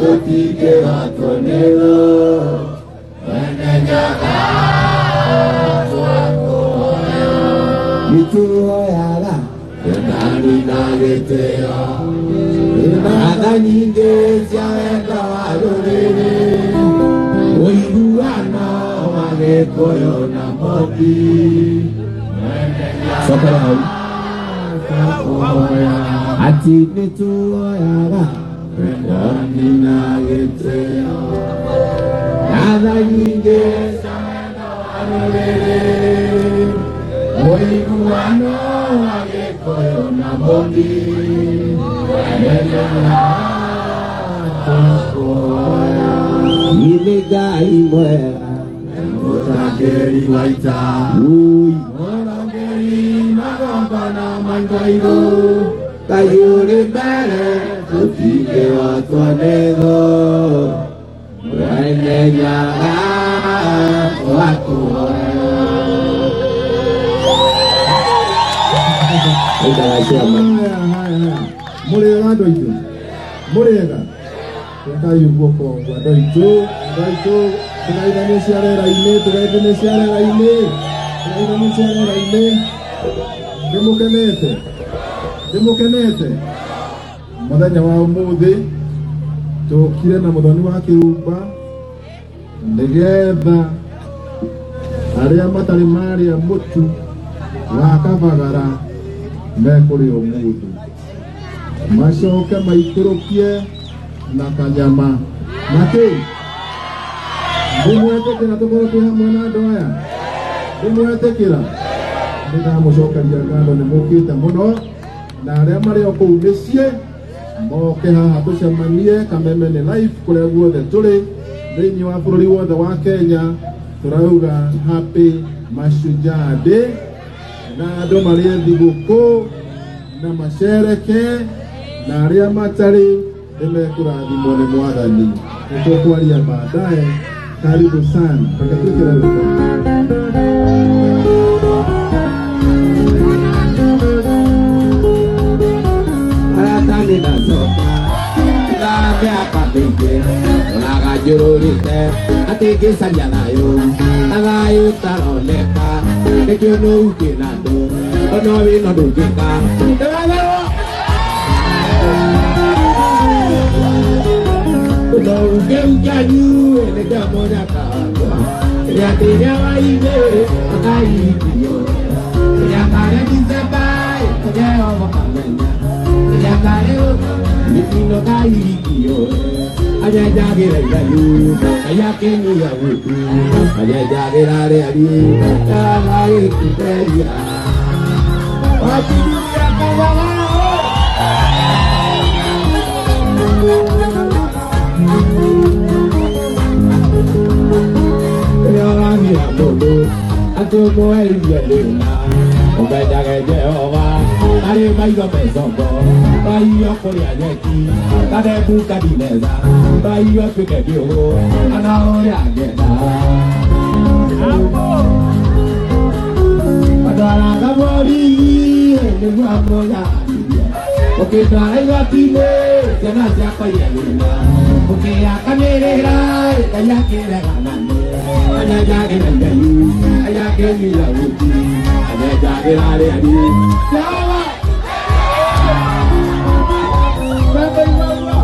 Totike watonelo Wenenyaga Wakoyo Mituhoyala Yenani nageteo Yenada nyinge Siaweka walorele Oiguana Wagekoyo na mopi Wenenyaga Wakoyo Ati mituhoyala Wenani nageteo Yenada nyinge Siaweka walorele Oiguana Wagekoyo na mopi Ilega imwera Mutakeri waita Morangeri magambana mangairo Kayuri bere Tutike watwanego Mwenenya Wakuhoyo Murega doito. Murega. Tukai uboko wa doito. Doito. Tukai danesiare raile. Tukai danesiare raile. Tukai danesiare raile. Demokenete. Demokenete. Muthenya wa umuthi. Tukire na muthoni wa kirumba. Nigetha aria matari maria mutu wa kabagara mekuri umuthi. Macoke maikurukie na kanyama naki ndimwetekera tukorwo twi hamwe na andu aya ndimwetekera ndiramucokeria ngatho nimukite muno na aria mari o kuu micii moke haha tucemanie Kamemene Live kuria guothe turi thiini wa bururi wothe wa Kenya turauga happy Mashujaa Day na andu mari thiguku na mashereke na aria matari nimekurathimwo ni Mwathani. Nitũkwaria baadaye. Karibu sana. Tukatwikira aratani nasoka ngabe apatike unagajururite atigicaria nayo agayo taroneka nikio nukinando ono wino ndungika Ugeujanyu elegamoja kakwa Yakinya waide Akaikiyo Yakare kisebai Kajeo wakamenya Yakare Nipino kaikiyo Ajajagira ilayu Ayakini ya wutu Ajajagira reali Yakare kiperia Wakiyu ya kawawa Atumo eliyelena Ubedage Jehova Ari maigo mesongo Bayo koryanyeki Kadebu kadineza Bayo tukebyo Anaoya gena Adara kabori Nengwa moya Okitara iwatine Jena siapa yelena Okia kamerera Kayakira ganane Ajajagira ilayu Ayakini ya wuti Ajajagira reali Jawa Bebe mama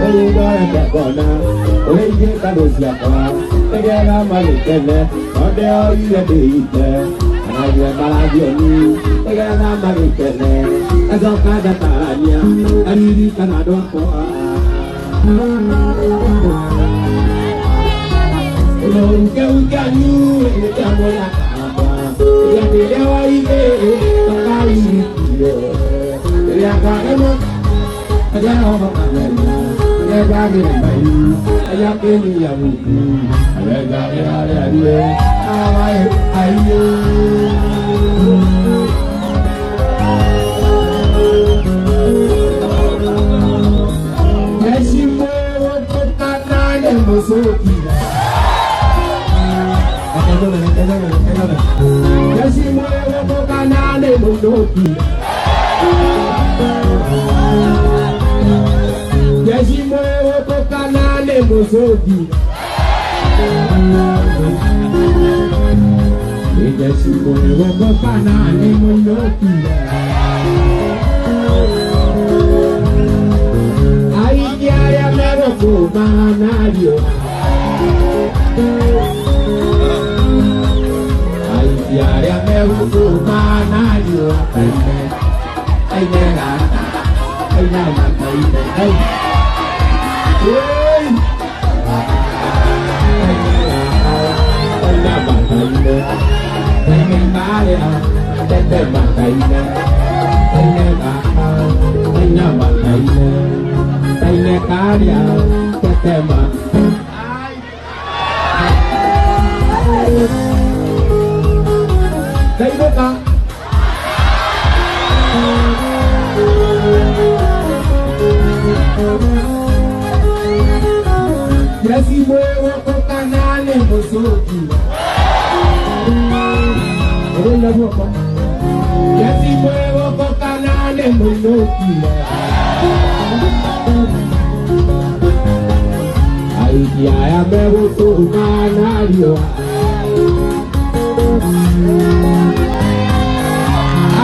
Oyiga ende kona Oyiga kado siapa Tegera malikene Ode oyiga deite Anajwe malagioni Tegera malikene Azoka dataranya Ariri kanado koa Ugeujanyu elegamoja kakwa Yakire waide Akaikiyo Yakare Kajeo wakamenya Ajajagira ilayu Ayakini ya wutu Ajajagira reali Awae aiyo Neshime wotokana nemosoki Neshime wotokana nemosoki musogi. Ije simone woko kanane munoki. Ai ya mero kumanario. Ai ya mero kumanario. Ai nega. Ai nama kai. Ai. Si muevo con canales musogi. Ya si muevo con canales musogi. Ay ya me gustó un canario.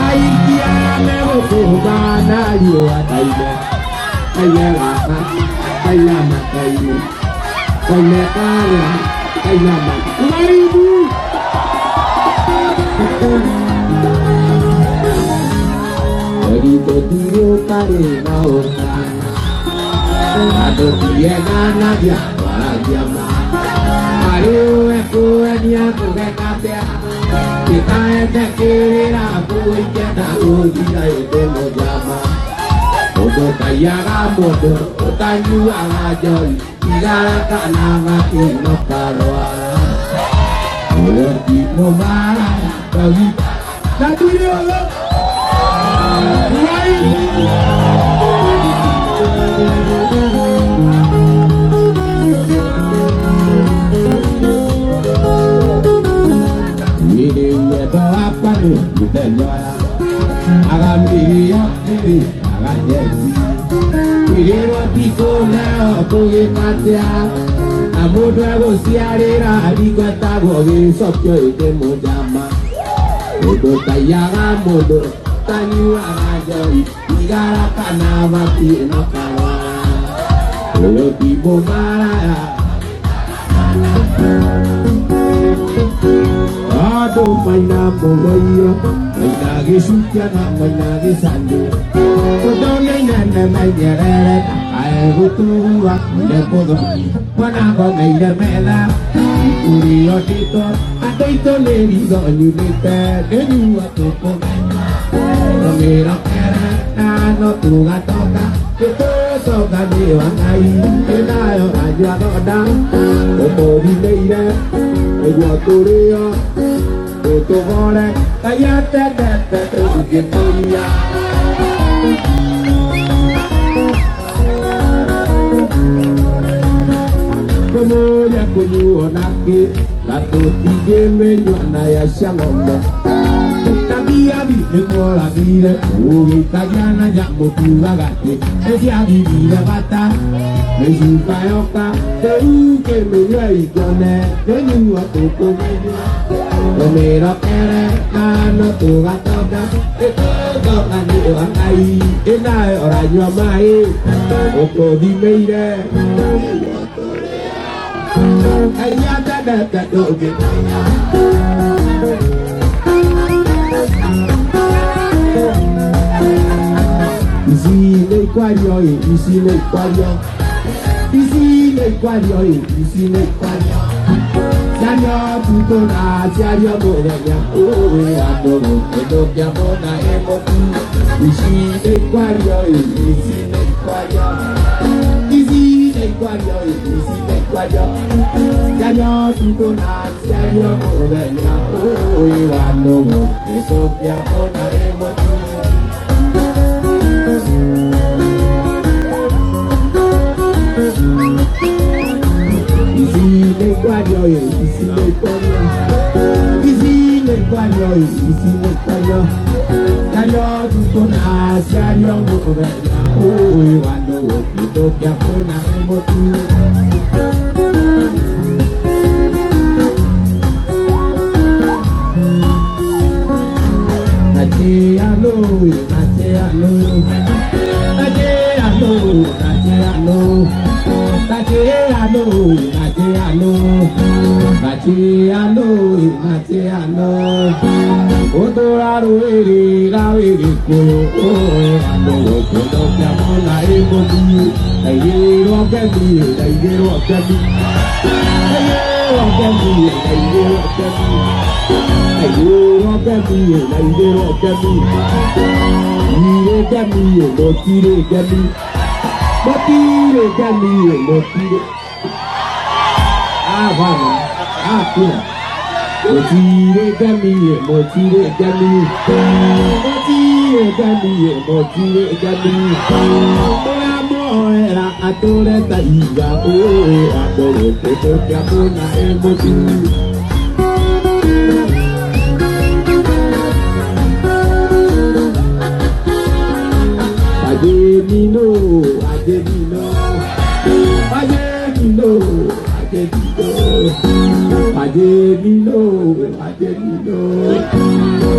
Ay ya me gustó un canario. Ay ya Kaya kaya, kaya man. Maribu. Jadi tiro kare na orang. Ado dia nana dia dia ma. Ayo aku dia aku kata. Kita ada kira aku kita dia itu mojama. Odo kaya modo, otanyu angajoi. Igara kana kino karwa Oki no mara Kali Tadi dia Mulai Ini wedo apa nih Kita juara Agam dia Agam jadi Quiero piconar, porque patear. Amor nuevo si arera, digo hasta gobe, sopio y te mojama. Todo tallaga modo, tanyu agajoy, igara kanava pino kawa. Todo tipo mara. Aduh maina poloyo, maina gesukiana, maina gesande. Todo nena mañana, ay butuwa, le puedo. Wanako maina mela, curiosito, atoito le digo nyulite, denyu atopo. Romero kera, no tu gatoka, que soka de wanai, enayo aja doda, opo di leire, ego torea. Toto gore, kaya tete tete ujipunya. Como ya kuyu onaki, lato tige menyo na ya shangomo. Tapi abi dekola bire, ugi kajana ya motuga gate. Esi abi bire bata, mesu kayoka, teru ke menyo ikone, denyu atoko menyo. Romero kere, kano tu gatoka, eko kani wangai, enai oranyo mai, oko di meire. Ayata data doge. Isi le kwario, isi le kwario, isi le kwario, isi le kwario. Sanyo tuto na sanyo morenya, oe adogo, edo kiamona emotu. Isi le kwario, isi le kwario, isi le kwario, isi le kwario. Sanyo tuto na sanyo morenya, oe adogo, edo kiamona emotu. Isi le kwario, isi le kwario, isi le kwario, isi le kwario. Sanyo tuto na sanyo morenya, oe adogo, edo kiamona emotu. anu taje anu taje anu taje anu taje anu taje anu taje anu otoraru ere rawe koyo anu koyo kamona ebodi aye rokami aye rokami aye rokami aye rokami aye rokami aye rokami ire kami motire kami motire kami motire avana akuna motire kami motire kami motire kami motire kami era atore taiga o adoro te kapona emoti Ademino, Ademino, Ademino, Ademino, Ademino, Ademino.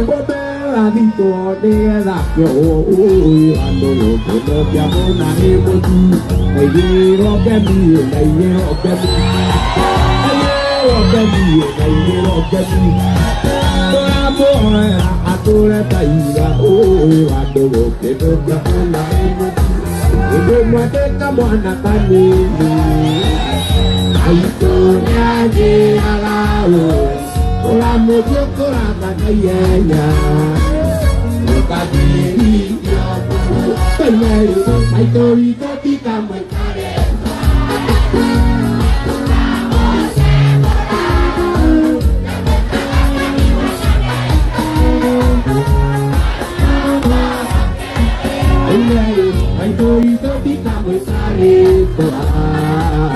Poteranito de la yo, andolo todo que abona emoti. Ayero kami, ayero kami, ayero kami, ayero kami. Atura taiga o adoro que no te apona ego mate kamo anakani aito nyaje alao ora mojo kora kanayanya kadiri yo penai aito ito tika mekare Ay, ay, ay, ay, ay, ay, ay, ay, ay, ay, ay, ay,